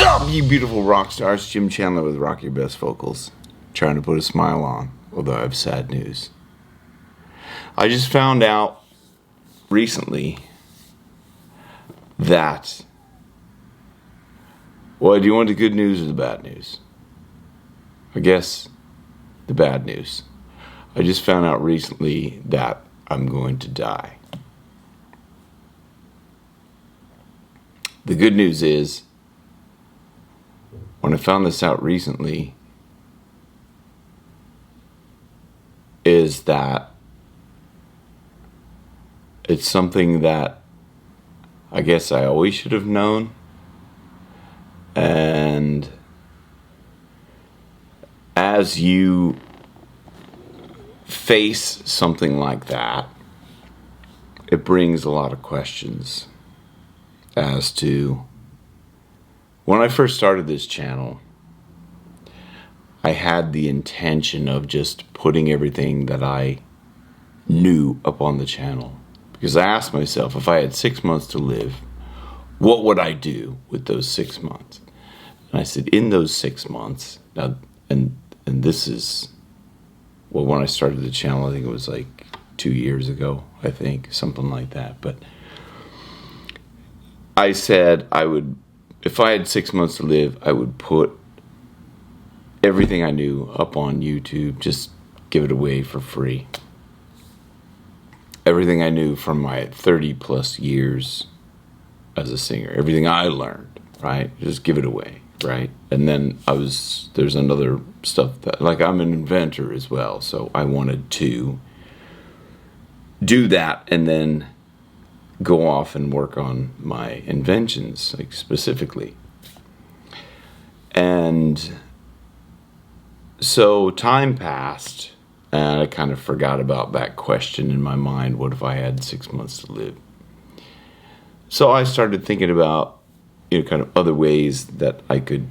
up, you beautiful rock stars? Jim Chandler with Rock Your Best Vocals. Trying to put a smile on, although I have sad news. I just found out recently that... Well, do you want the good news or the bad news? I guess the bad news. I just found out recently that I'm going to die. The good news is, when I found this out recently, is that it's something that I guess I always should have known. And as you face something like that, it brings a lot of questions as to, when I first started this channel, I had the intention of just putting everything that I knew up on the channel. Because I asked myself, if I had 6 months to live, what would I do with those 6 months? And I said, in those 6 months, now, and this is, well, when I started the channel, I think it was like 2 years ago, I think, something like that. But I said I would, if I had 6 months to live, I would put everything I knew up on YouTube, just give it away for free. Everything I knew from my 30 plus years as a singer, everything I learned, right? Just give it away, right? And then there's another stuff that, like, I'm an inventor as well, so I wanted to do that and then go off and work on my inventions, like, specifically. And so time passed, and I kind of forgot about that question in my mind, what if I had 6 months to live? So I started thinking about, kind of other ways that I could,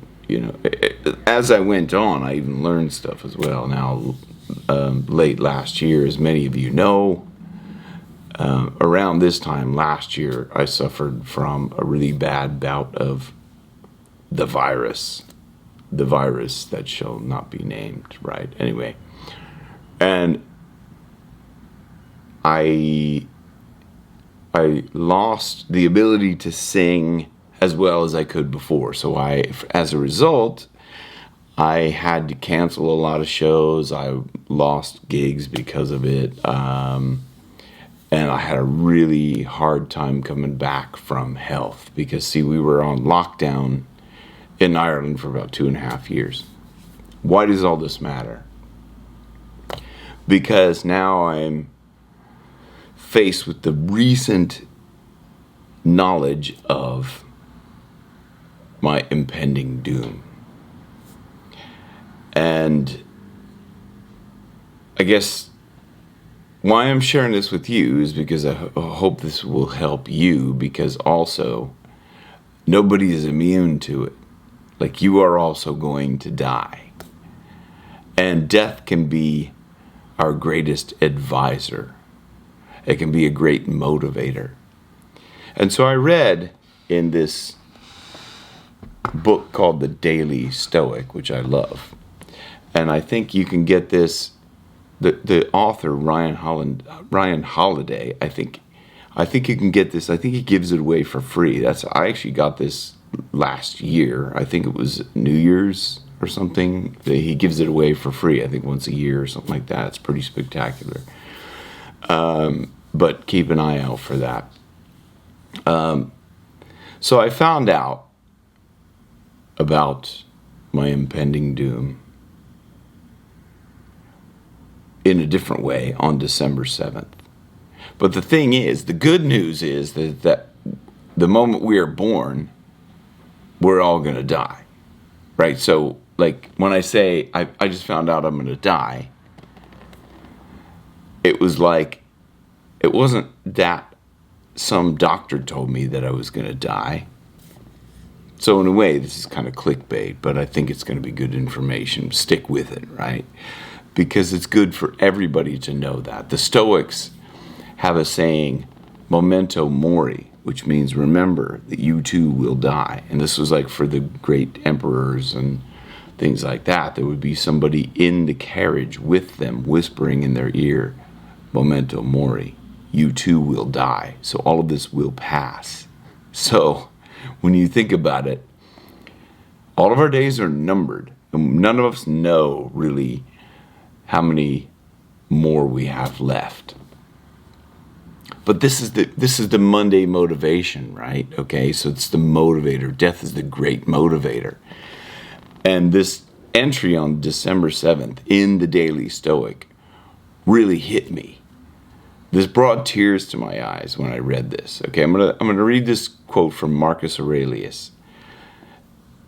as I went on, I even learned stuff as well. Now, late last year, as many of you know, around this time last year, I suffered from a really bad bout of the virus that shall not be named, right? Anyway, and I lost the ability to sing as well as I could before. So as a result, I had to cancel a lot of shows. I lost gigs because of it. And I had a really hard time coming back from health because, see, we were on lockdown in Ireland for about 2.5 years. Why does all this matter? Because now I'm faced with the recent knowledge of my impending doom. And I guess why I'm sharing this with you is because I hope this will help you, because also nobody is immune to it. Like, you are also going to die. And death can be our greatest advisor. It can be a great motivator. And so I read in this book called The Daily Stoic, which I love. And I think you can get this, the author, Ryan Holiday, I think you can get this. I think he gives it away for free. I actually got this last year. I think it was New Year's or something. He gives it away for free, I think once a year or something like that. It's pretty spectacular. But keep an eye out for that. So I found out about my impending doom in a different way on December 7th. But the thing is, the good news is that the moment we are born, we're all going to die, right? So, like, when I say I just found out I'm going to die, it was like, it wasn't that some doctor told me that I was going to die. So in a way, this is kind of clickbait, but I think it's going to be good information. Stick with it, right? Because it's good for everybody to know that. The Stoics have a saying, memento mori, which means remember that you too will die. And this was like for the great emperors and things like that. There would be somebody in the carriage with them whispering in their ear, memento mori, you too will die. So all of this will pass. So when you think about it, all of our days are numbered. And none of us know really how many more we have left. But this is the Monday motivation, right? Okay, so it's the motivator. Death is the great motivator. And this entry on December 7th in the Daily Stoic really hit me. This brought tears to my eyes when I read this. Okay, I'm gonna read this quote from Marcus Aurelius.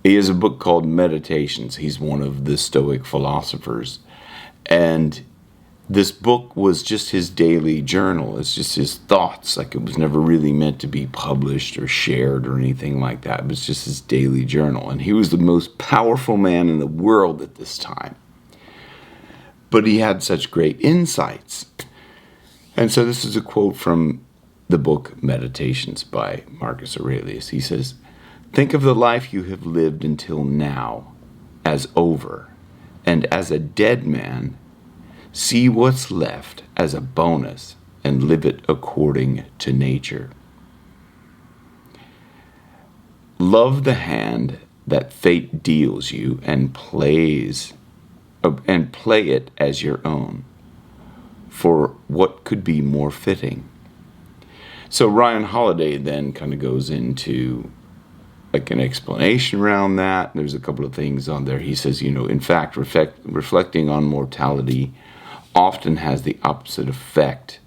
He has a book called Meditations. He's one of the Stoic philosophers. And this book was just his daily journal. It's just his thoughts. Like, it was never really meant to be published or shared or anything like that. It was just his daily journal. And he was the most powerful man in the world at this time. But he had such great insights. And so this is a quote from the book Meditations by Marcus Aurelius. He says, "Think of the life you have lived until now as over, and as a dead man, see what's left as a bonus and live it according to nature. Love the hand that fate deals you and play it as your own. For what could be more fitting?" So Ryan Holiday then kind of goes into like an explanation around that. There's a couple of things on there. He says, in fact, reflecting on mortality often has the opposite effect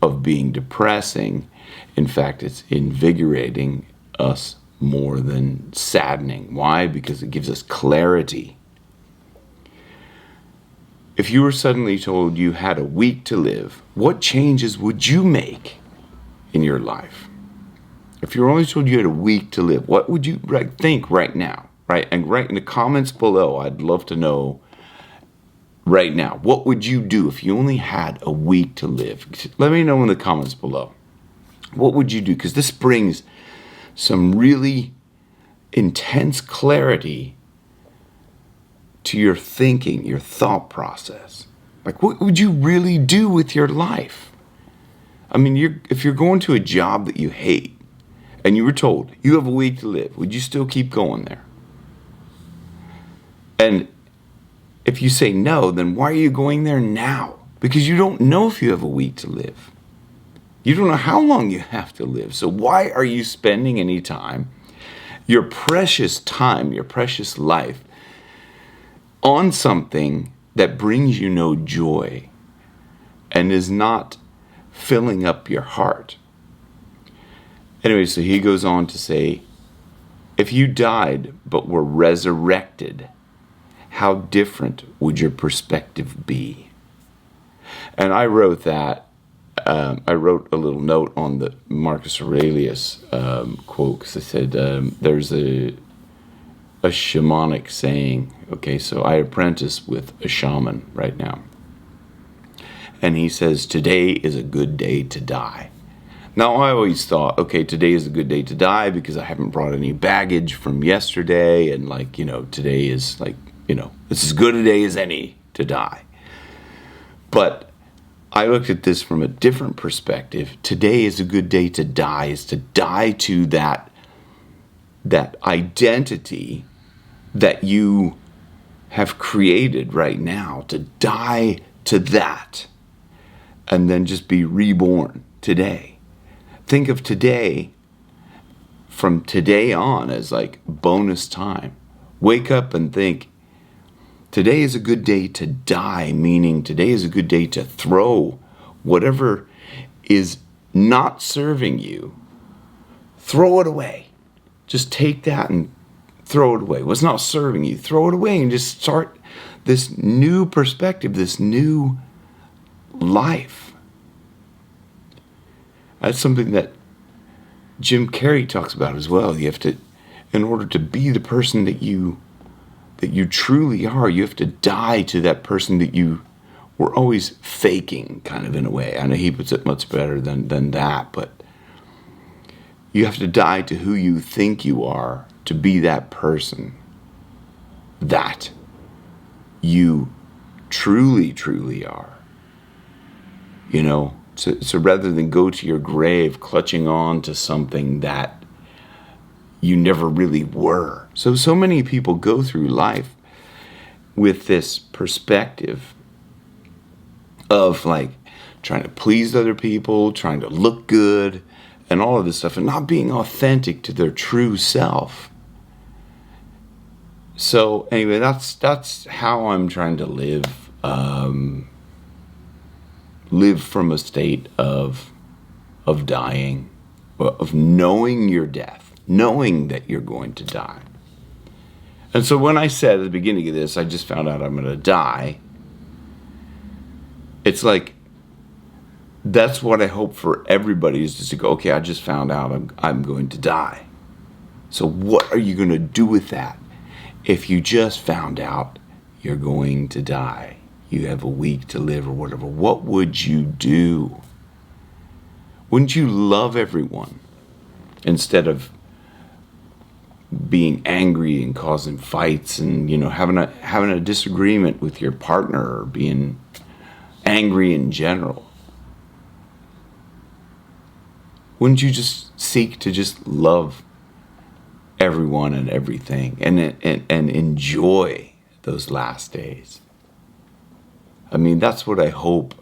of being depressing. In fact, it's invigorating us more than saddening. Why? Because it gives us clarity. If you were suddenly told you had a week to live, what changes would you make in your life? If you were only told you had a week to live, what would you think right now? Right? And write in the comments below. I'd love to know right now. What would you do if you only had a week to live? Let me know in the comments below. What would you do? Because this brings some really intense clarity to your thinking, your thought process. Like, what would you really do with your life? I mean, if you're going to a job that you hate and you were told you have a week to live, would you still keep going there? And if you say no, then why are you going there now? Because you don't know if you have a week to live. You don't know how long you have to live. So why are you spending any time, your precious life, on something that brings you no joy and is not filling up your heart? Anyway, so he goes on to say, if you died but were resurrected, how different would your perspective be? And I wrote that. I wrote a little note on the Marcus Aurelius quote, because I said there's a shamanic saying. Okay, so I apprentice with a shaman right now. And he says, today is a good day to die. Now, I always thought, okay, today is a good day to die because I haven't brought any baggage from yesterday. And today is it's as good a day as any to die. But I looked at this from a different perspective. Today is a good day to die, is to die to that identity that you have created right now, to die to that and then just be reborn today. Think of today, from today on, as like bonus time. Wake up and think, today is a good day to die, meaning today is a good day to throw whatever is not serving you. Throw it away. Just take that and throw it away. What's not serving you, throw it away and just start this new perspective, this new life. That's something that Jim Carrey talks about as well. You have to, in order to be the person that you truly are, you have to die to that person that you were always faking, kind of, in a way. I know he puts it much better than that, but You have to die to who you think you are to be that person that you truly, truly are. You know, so rather than go to your grave clutching on to something that you never really were. So many people go through life with this perspective of like trying to please other people, trying to look good, and all of this stuff, and not being authentic to their true self. So anyway, that's how I'm trying to live. Live from a state of dying, of knowing your death, knowing that you're going to die. And so when I said at the beginning of this, I just found out I'm going to die, it's like, that's what I hope for everybody, is just to go, okay, I just found out I'm going to die. So what are you going to do with that? If you just found out you're going to die, you have a week to live or whatever, what would you do? Wouldn't you love everyone instead of being angry and causing fights and, you know, having a disagreement with your partner, or being angry in general? Wouldn't you just seek to just love everyone and everything and enjoy those last days? I mean, that's what I hope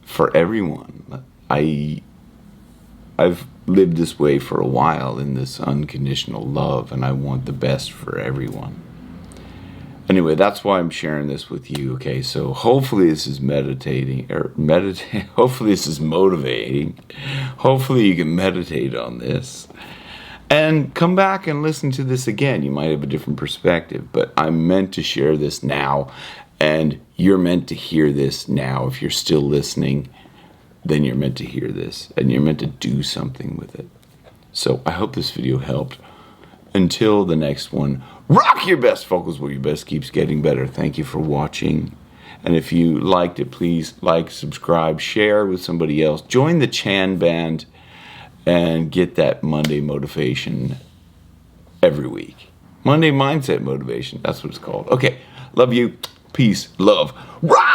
for everyone. I've lived this way for a while, in this unconditional love, and I want the best for everyone. Anyway, that's why I'm sharing this with you. Okay, so hopefully this is hopefully this is motivating. Hopefully you can meditate on this and come back and listen to this again. You might have a different perspective, but I'm meant to share this now, and you're meant to hear this now. If you're still listening, then you're meant to hear this, and you're meant to do something with it. So I hope this video helped. Until the next one, rock your best, focus where your best keeps getting better. Thank you for watching. And if you liked it, please like, subscribe, share with somebody else. Join the Chan Band and get that Monday motivation every week. Monday Mindset Motivation, that's what it's called. Okay, love you. Peace, love, rock!